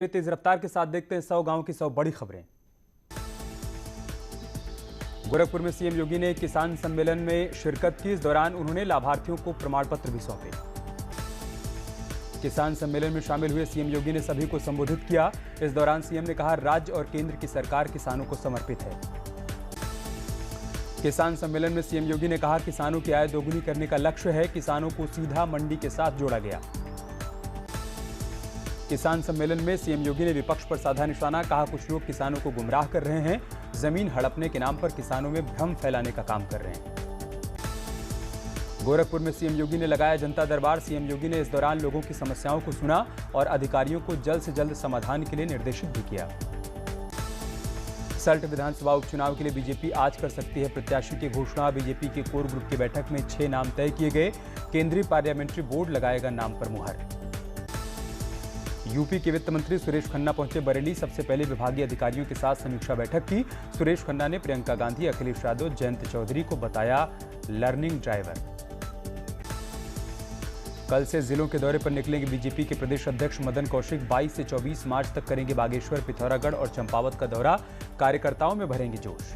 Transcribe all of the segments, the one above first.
तेज रफ्तार के साथ देखते हैं 100 गांव की 100 बड़ी खबरें। गोरखपुर में सीएम योगी ने किसान सम्मेलन में शिरकत की। इस दौरान उन्होंने लाभार्थियों को प्रमाण पत्र भी सौंपे। किसान सम्मेलन में शामिल हुए सीएम योगी ने सभी को संबोधित किया। इस दौरान सीएम ने कहा, राज्य और केंद्र की सरकार किसानों को समर्पित है। किसान सम्मेलन में सीएम योगी ने कहा, किसानों की आय दोगुनी करने का लक्ष्य है। किसानों को सीधा मंडी के साथ जोड़ा गया। किसान सम्मेलन में सीएम योगी ने विपक्ष पर साधा निशाना। कहा, कुछ लोग किसानों को गुमराह कर रहे हैं, जमीन हड़पने के नाम पर किसानों में भ्रम फैलाने का काम कर रहे हैं। गोरखपुर में सीएम योगी ने लगाया जनता दरबार। सीएम योगी ने इस दौरान लोगों की समस्याओं को सुना और अधिकारियों को जल्द से जल्द समाधान के लिए निर्देशित भी किया। सल्ट विधानसभा उपचुनाव के लिए बीजेपी आज कर सकती है प्रत्याशी की घोषणा। बीजेपी के कोर ग्रुप की बैठक में 6 नाम तय किए गए। केंद्रीय पार्लियामेंट्री बोर्ड लगाएगा नाम पर मुहर। यूपी के वित्त मंत्री सुरेश खन्ना पहुंचे बरेली। सबसे पहले विभागीय अधिकारियों के साथ समीक्षा बैठक की। सुरेश खन्ना ने प्रियंका गांधी, अखिलेश यादव, जयंत चौधरी को बताया लर्निंग ड्राइवर। कल से जिलों के दौरे पर निकलेंगे बीजेपी के प्रदेश अध्यक्ष मदन कौशिक। 22 से 24 मार्च तक करेंगे बागेश्वर, पिथौरागढ़ और चंपावत का दौरा। कार्यकर्ताओं में भरेंगे जोश।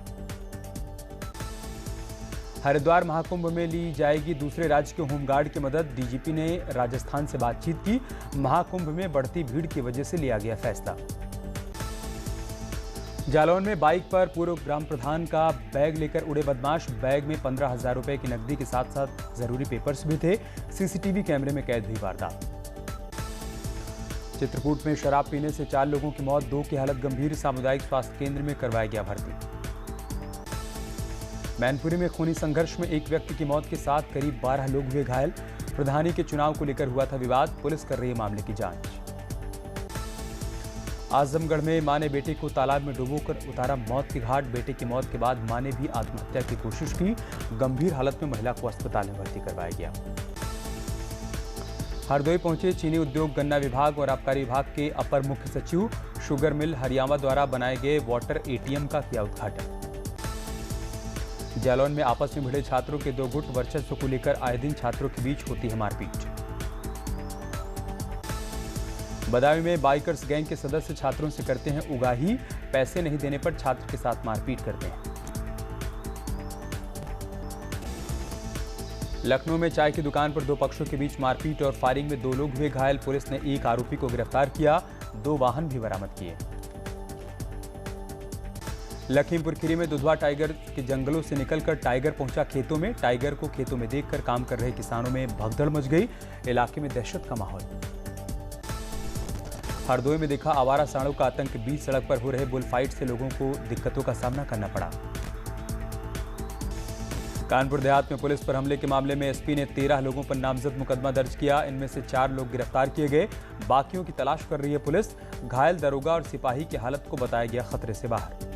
हरिद्वार महाकुंभ में ली जाएगी दूसरे राज्य के होमगार्ड की मदद। डीजीपी ने राजस्थान से बातचीत की। महाकुंभ में बढ़ती भीड़ की वजह से लिया गया फैसला। जालौन में बाइक पर पूर्व ग्राम प्रधान का बैग लेकर उड़े बदमाश। बैग में 15,000 रुपए की नकदी के साथ साथ जरूरी पेपर्स भी थे। सीसीटीवी कैमरे में कैद हुई वारदात। चित्रकूट में शराब पीने से 4 लोगों की मौत, 2 की हालत गंभीर। सामुदायिक स्वास्थ्य केंद्र में करवाया गया भर्ती। मैनपुरी में खूनी संघर्ष में एक व्यक्ति की मौत के साथ करीब 12 लोग हुए घायल। प्रधानी के चुनाव को लेकर हुआ था विवाद। पुलिस कर रही है मामले की जांच। आजमगढ़ में मां ने बेटे को तालाब में डुबोकर उतारा मौत के घाट। बेटे की मौत के बाद मां ने भी आत्महत्या की कोशिश की। गंभीर हालत में महिला को अस्पताल में भर्ती करवाया गया। हरदोई पहुंचे चीनी उद्योग, गन्ना विभाग और आबकारी विभाग के अपर मुख्य सचिव। शुगर मिल हरियाणा द्वारा बनाए गए वाटर एटीएम का किया उद्घाटन। जालौन में आपस में भिड़े छात्रों के 2 गुट। वर्चस्व को लेकर आए दिन छात्रों के बीच होती है मारपीट। बदायूं में बाइकर्स गैंग के सदस्य छात्रों से करते हैं उगाही। पैसे नहीं देने पर छात्र के साथ मारपीट करते हैं। लखनऊ में चाय की दुकान पर 2 पक्षों के बीच मारपीट और फायरिंग में 2 लोग हुए घायल। पुलिस ने एक आरोपी को गिरफ्तार किया। 2 वाहन भी बरामद किए। लखीमपुर खीरी में दुधवा टाइगर के जंगलों से निकलकर टाइगर पहुंचा खेतों में। टाइगर को खेतों में देखकर काम कर रहे किसानों में भगदड़ मच गई। इलाके में दहशत का माहौल। हरदोई में देखा आवारा सांडों का आतंक। बीच सड़क पर हो रहे बुल फाइट से लोगों को दिक्कतों का सामना करना पड़ा। कानपुर देहात में पुलिस पर हमले के मामले में एसपी ने 13 लोगों पर नामजद मुकदमा दर्ज किया। इनमें से 4 लोग गिरफ्तार किए गए। बाकियों की तलाश कर रही है पुलिस। घायल दरोगा और सिपाही की हालत को बताया गया खतरे से बाहर।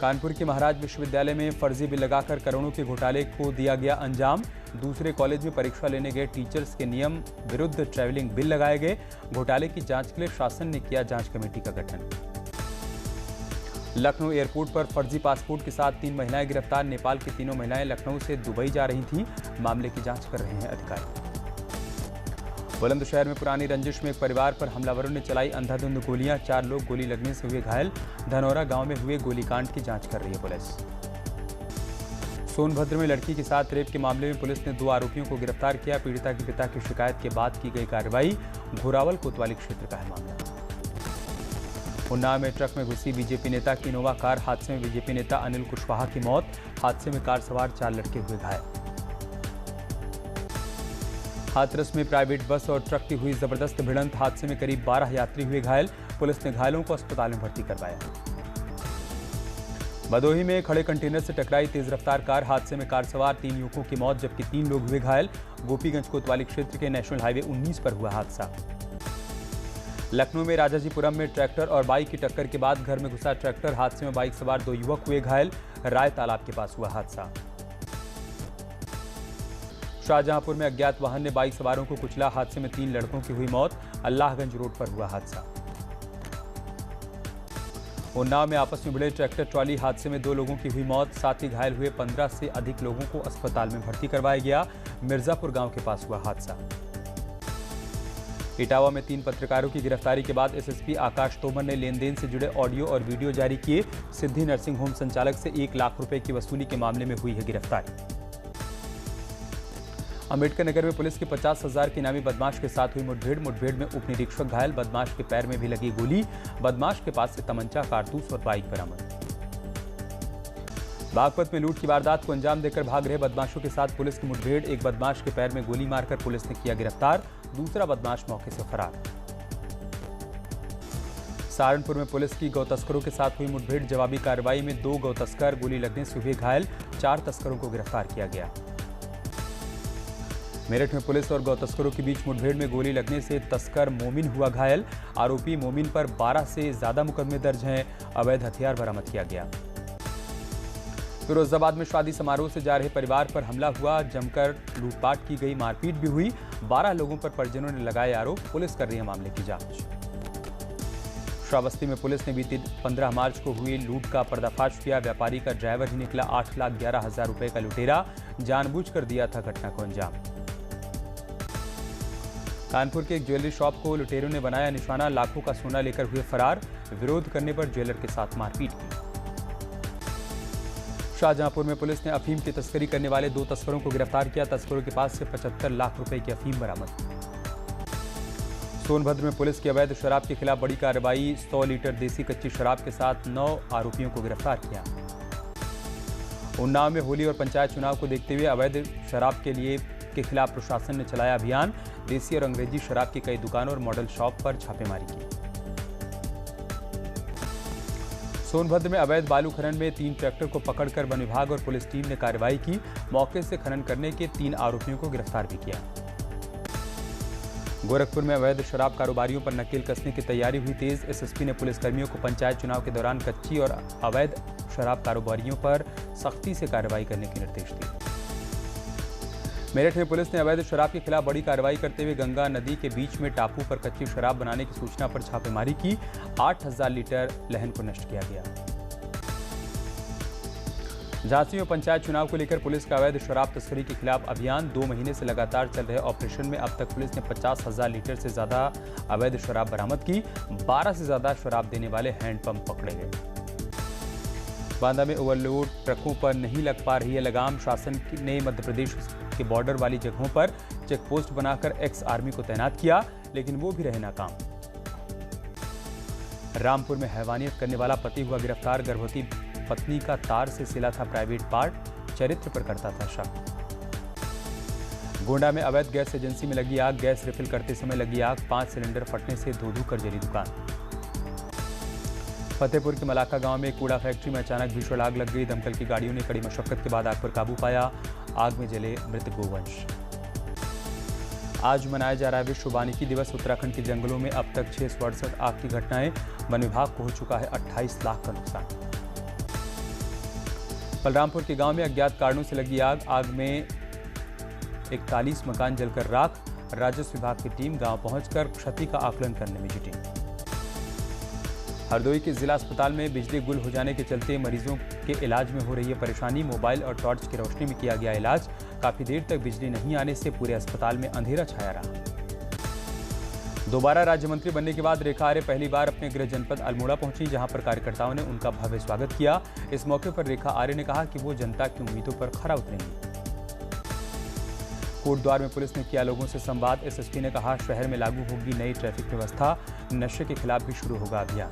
कानपुर के महाराज विश्वविद्यालय में फर्जी बिल लगाकर करोड़ों के घोटाले को दिया गया अंजाम। दूसरे कॉलेज में परीक्षा लेने गए टीचर्स के नियम विरुद्ध ट्रैवलिंग बिल लगाए गए। घोटाले की जांच के लिए शासन ने किया जांच कमेटी का गठन। लखनऊ एयरपोर्ट पर फर्जी पासपोर्ट के साथ 3 महिलाएं गिरफ्तार। नेपाल की तीनों महिलाएं लखनऊ से दुबई जा रही थीं। मामले की जांच कर रहे हैं अधिकारी। बुलंदशहर में पुरानी रंजिश में एक परिवार पर हमलावरों ने चलाई अंधाधुंध गोलियां। 4 लोग गोली लगने से हुए घायल। धनौरा गांव में हुए गोलीकांड की जांच कर रही है पुलिस। सोनभद्र में लड़की के साथ रेप के मामले में पुलिस ने 2 आरोपियों को गिरफ्तार किया। पीड़िता के पिता की शिकायत के बाद की गई कार्रवाई। घोरावल कोतवाली क्षेत्र का है मामला। उन्नाव में ट्रक में घुसी बीजेपी नेता की इनोवा कार। हादसे में बीजेपी नेता अनिल कुशवाहा की मौत। हादसे में कार सवार 4 लड़के हुए घायल। हाथरस में प्राइवेट बस और ट्रक की हुई जबरदस्त भिड़ंत। हादसे में करीब 12 यात्री हुए घायल। पुलिस ने घायलों को अस्पताल में भर्ती करवाया। भदोही में खड़े कंटेनर से टकराई तेज रफ्तार कार। हादसे में कार सवार 3 युवकों की मौत जबकि 3 लोग हुए घायल। गोपीगंज कोतवाली क्षेत्र के नेशनल हाईवे 19 पर हुआ हादसा। लखनऊ में राजाजीपुरम में ट्रैक्टर और बाइक की टक्कर के बाद घर में घुसा ट्रैक्टर। हादसे में बाइक सवार 2 युवक हुए घायल। राय तालाब के पास हुआ हादसा। शाहजहांपुर में अज्ञात वाहन ने बाइक सवारों को कुचला। हादसे में 3 लड़कों की हुई मौत। अल्लाहगंज रोड पर हुआ हादसा। उन्नाव में आपस में भिड़े ट्रैक्टर ट्रॉली। हादसे में 2 लोगों की हुई मौत। साथ ही घायल हुए 15 से अधिक लोगों को अस्पताल में भर्ती करवाया गया। मिर्जापुर गांव के पास हुआ हादसा। इटावा में 3 पत्रकारों की गिरफ्तारी के बाद एसएसपी आकाश तोमर ने लेन देन से जुड़े ऑडियो और वीडियो जारी किए। सिद्धि नर्सिंग होम संचालक से 1 लाख रुपए की वसूली के मामले में हुई है गिरफ्तारी। अंबेडकर नगर में पुलिस की 50,000 के इनामी बदमाश के साथ हुई मुठभेड़ में उप निरीक्षक घायल, बदमाश के पैर में भी लगी गोली। बदमाश के पास से तमंचा, कारतूस और बाइक बरामद। बागपत में लूट की वारदात को अंजाम देकर भाग रहे बदमाशों के साथ पुलिस की मुठभेड़, एक बदमाश के पैर में गोली मारकर पुलिस ने किया गिरफ्तार, दूसरा बदमाश मौके से फरार। सहारनपुर में पुलिस की गौ तस्करों के साथ हुई मुठभेड़, जवाबी कार्रवाई में 2 गौ तस्कर गोली लगने से हुए घायल, 4 तस्करों को गिरफ्तार किया गया। मेरठ में पुलिस और गौ तस्करों के बीच मुठभेड़ में गोली लगने से तस्कर मोमिन हुआ घायल, आरोपी मोमिन पर 12 से ज्यादा मुकदमे दर्ज हैं, अवैध हथियार बरामद किया गया। फिरोजाबाद में शादी समारोह से जा रहे परिवार पर हमला हुआ, जमकर लूटपाट की गई, मारपीट भी हुई, 12 लोगों पर परिजनों ने लगाए आरोप, पुलिस कर रही है मामले की जांच। श्रावस्ती में पुलिस ने बीती 15 मार्च को हुई लूट का पर्दाफाश किया, व्यापारी का ड्राइवर ही निकला 8,11,000 रुपए का लुटेरा, जानबूझकर दिया था घटना को अंजाम। कानपुर के एक ज्वेलरी शॉप को लुटेरों ने बनाया निशाना, लाखों का सोना लेकर हुए फरार, विरोध करने पर ज्वेलर के साथ मारपीट की। शाहजहांपुर में पुलिस ने अफीम की तस्करी करने वाले 2 तस्करों को गिरफ्तार किया, तस्करों के पास से 75 लाख रुपए की अफीम बरामद। सोनभद्र में पुलिस की अवैध शराब के खिलाफ बड़ी कार्रवाई, 100 लीटर देसी कच्ची शराब के साथ 9 आरोपियों को गिरफ्तार किया। उन्नाव में होली और पंचायत चुनाव को देखते हुए अवैध शराब के खिलाफ प्रशासन ने चलाया अभियान, देसी और अंग्रेजी शराब की कई दुकानों और मॉडल शॉप पर छापेमारी की। सोनभद्र में अवैध बालू खनन में 3 ट्रैक्टर को पकड़कर वन विभाग और पुलिस टीम ने कार्रवाई की, मौके से खनन करने के 3 आरोपियों को गिरफ्तार भी किया। गोरखपुर में अवैध शराब कारोबारियों पर नकेल कसने की तैयारी हुई तेज, एसएसपी ने पुलिसकर्मियों को पंचायत चुनाव के दौरान कच्ची और अवैध शराब कारोबारियों पर सख्ती से कार्रवाई करने के निर्देश दिए। मेरठ में पुलिस ने अवैध शराब के खिलाफ बड़ी कार्रवाई करते हुए गंगा नदी के बीच में टापू पर कच्ची शराब बनाने की सूचना पर छापेमारी की, 8,000 लीटर लहन को नष्ट किया गया। झांसी में पंचायत चुनाव को लेकर पुलिस का अवैध शराब तस्करी के खिलाफ अभियान, 2 महीने से लगातार चल रहे ऑपरेशन में अब तक पुलिस ने 50,000 लीटर से ज्यादा अवैध शराब बरामद की, 12 से ज्यादा शराब देने वाले हैंडपंप पकड़े गए। बांदा में ओवरलोड ट्रकों पर नहीं लग पा रही है लगाम, शासन ने मध्य प्रदेश के बॉर्डर वाली जगहों पर चेकपोस्ट बनाकर एक्स आर्मी को तैनात किया, लेकिन वो भी रहे नाकाम। रामपुर में हैवानियत करने वाला पति हुआ गिरफ्तार, गर्भवती पत्नी का तार से सिला था प्राइवेट पार्ट, चरित्र पर करता था शक। गोंडा में अवैध गैस एजेंसी में लगी आग, गैस रिफिल करते समय लगी आग, 5 सिलेंडर फटने से धू-धू कर जली दुकान। फतेहपुर के मलाका गांव में कूड़ा फैक्ट्री में अचानक भीषण आग लग गई, दमकल की गाड़ियों ने कड़ी मशक्कत के बाद आग पर काबू पाया, आग में जले मृत गोवंश। आज मनाया जा रहा है विश्व वानिकी दिवस, उत्तराखंड के जंगलों में अब तक 668 आग की घटनाएं, वन विभाग को हो चुका है 28 लाख का नुकसान। बलरामपुर के गांव में अज्ञात कारणों से लगी आग, आग में 41 मकान जलकर राख, राजस्व विभाग की टीम गांव पहुंचकर क्षति का आकलन करने में जुटी। हरदोई के जिला अस्पताल में बिजली गुल हो जाने के चलते मरीजों के इलाज में हो रही है परेशानी, मोबाइल और टॉर्च की रोशनी में किया गया इलाज, काफी देर तक बिजली नहीं आने से पूरे अस्पताल में अंधेरा छाया रहा। दोबारा राज्य मंत्री बनने के बाद रेखा आर्य पहली बार अपने गृह जनपद अल्मोड़ा पहुंची, जहां पर कार्यकर्ताओं ने उनका भव्य स्वागत किया। इस मौके पर रेखा आर्य ने कहा कि वो जनता की उम्मीदों पर खरा उतरेंगी। कोटद्वार में पुलिस ने किया लोगों से संवाद, एसएसपी ने कहा शहर में लागू होगी नई ट्रैफिक व्यवस्था, नशे के खिलाफ भी शुरू होगा अभियान।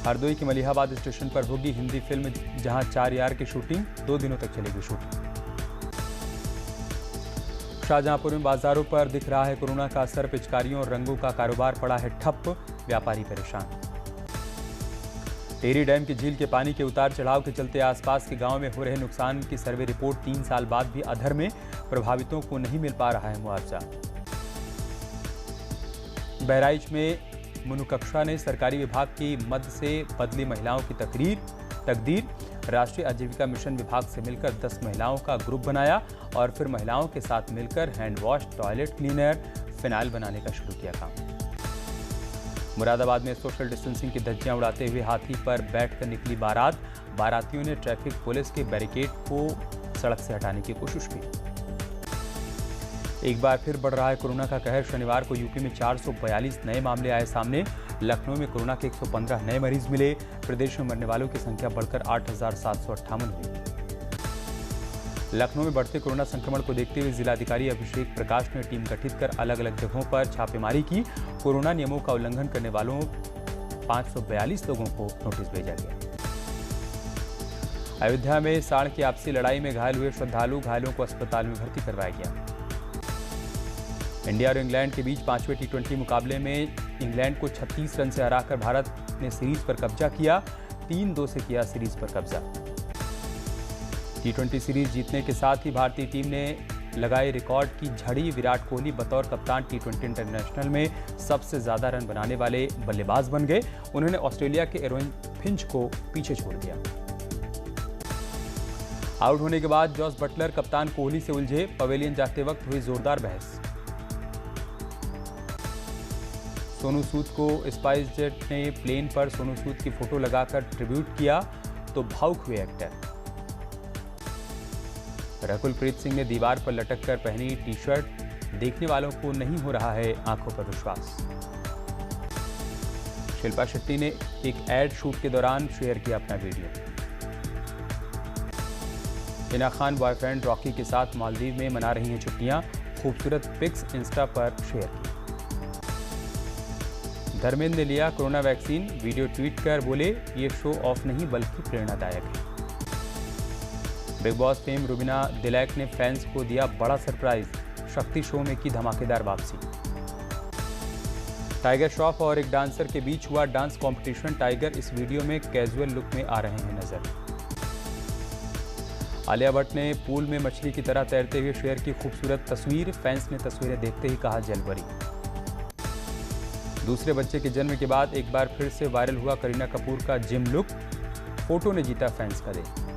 हरदोई के मलिहाबाद स्टेशन पर होगी हिंदी फिल्म जहां 4 यार की शूटिंग, 2 दिनों तक चलेगी शूटिंग। शाहजहांपुर में बाजारों पर दिख रहा है कोरोना का असर, पिचकारियों और रंगों का कारोबार पड़ा है ठप, व्यापारी परेशान। टेहरी डैम की झील के पानी के उतार चढ़ाव के चलते आसपास के गांव में हो रहे नुकसान की सर्वे रिपोर्ट 3 साल बाद भी अधर में, प्रभावितों को नहीं मिल पा रहा है मुआवजा। बहराइच में मनुकक्षा ने सरकारी विभाग की मद से बदली महिलाओं की तकदीर, राष्ट्रीय आजीविका मिशन विभाग से मिलकर 10 महिलाओं का ग्रुप बनाया और फिर महिलाओं के साथ मिलकर hand wash, toilet cleaner, phenyl बनाने का शुरू किया काम। मुरादाबाद में सोशल डिस्टेंसिंग की धज्जियां उड़ाते हुए हाथी पर बैठकर निकली बारात, बारातियों ने ट्रैफिक पुलिस के बैरिकेड को सड़क से हटाने की कोशिश की। एक बार फिर बढ़ रहा है कोरोना का कहर। शनिवार को यूपी में 442 नए मामले आए सामने। लखनऊ में कोरोना के 115 नए मरीज मिले। प्रदेश में मरने वालों की संख्या बढ़कर 8,758 हुई। लखनऊ में बढ़ते कोरोना संक्रमण को देखते हुए जिलाधिकारी अभिषेक प्रकाश ने टीम गठित कर अलग अलग जगहों पर छापेमारी की। कोरोना नियमों का उल्लंघन करने वालों 542 लोगों को नोटिस भेजा गया। अयोध्या में साढ़ की आपसी लड़ाई में घायल हुए श्रद्धालु, घायलों को अस्पताल में भर्ती करवाया गया। इंडिया और इंग्लैंड के बीच 5वें टी20 मुकाबले में इंग्लैंड को 36 रन से हराकर भारत ने सीरीज पर कब्जा किया। 3-2 से किया सीरीज पर कब्जा। टी20 सीरीज जीतने के साथ ही भारतीय टीम ने लगाए रिकॉर्ड की झड़ी। विराट कोहली बतौर कप्तान टी20 इंटरनेशनल में सबसे ज्यादा रन बनाने वाले बल्लेबाज बन गए। उन्होंने ऑस्ट्रेलिया के एरोन फिंच को पीछे छोड़ दिया। आउट होने के बाद जॉस बटलर कप्तान कोहली से उलझे। पवेलियन जाते वक्त हुई जोरदार बहस। सोनू सूद को स्पाइसजेट ने प्लेन पर सोनू सूद की फोटो लगाकर ट्रिब्यूट किया तो भावुक हुए एक्टर। रकुलप्रीत सिंह ने दीवार पर लटक कर पहनी टी-शर्ट। देखने वालों को नहीं हो रहा है आंखों पर विश्वास। शिल्पा शेट्टी ने एक एड शूट के दौरान शेयर किया अपना video. Hina Khan boyfriend Rocky के साथ मालदीव में मना रही हैं छुट्टियां। खूबसूरत पिक्स इंस्टा पर शेयर की। धर्मेंद्र ने लिया कोरोना वैक्सीन। वीडियो ट्वीट कर बोले, ये शो ऑफ नहीं बल्कि प्रेरणादायक है। Big boss fame Rubina Dilaik ने फैंस को दिया बड़ा सरप्राइज। शक्ति शो में की धमाकेदार वापसी। टाइगर श्रॉफ और एक डांसर के बीच हुआ डांस कंपटीशन। टाइगर इस वीडियो में कैजुअल लुक में आ रहे हैं नजर। आलिया भट्ट ने पूल में मछली की तरह तैरते हुए शेयर की खूबसूरत तस्वीर। फैंस ने तस्वीरें देखते ही कहा जलपरी। दूसरे बच्चे के जन्म के बाद एक बार फिर से वायरल हुआ करीना कपूर का जिम लुक। फोटो ने जीता फैंस का दिल।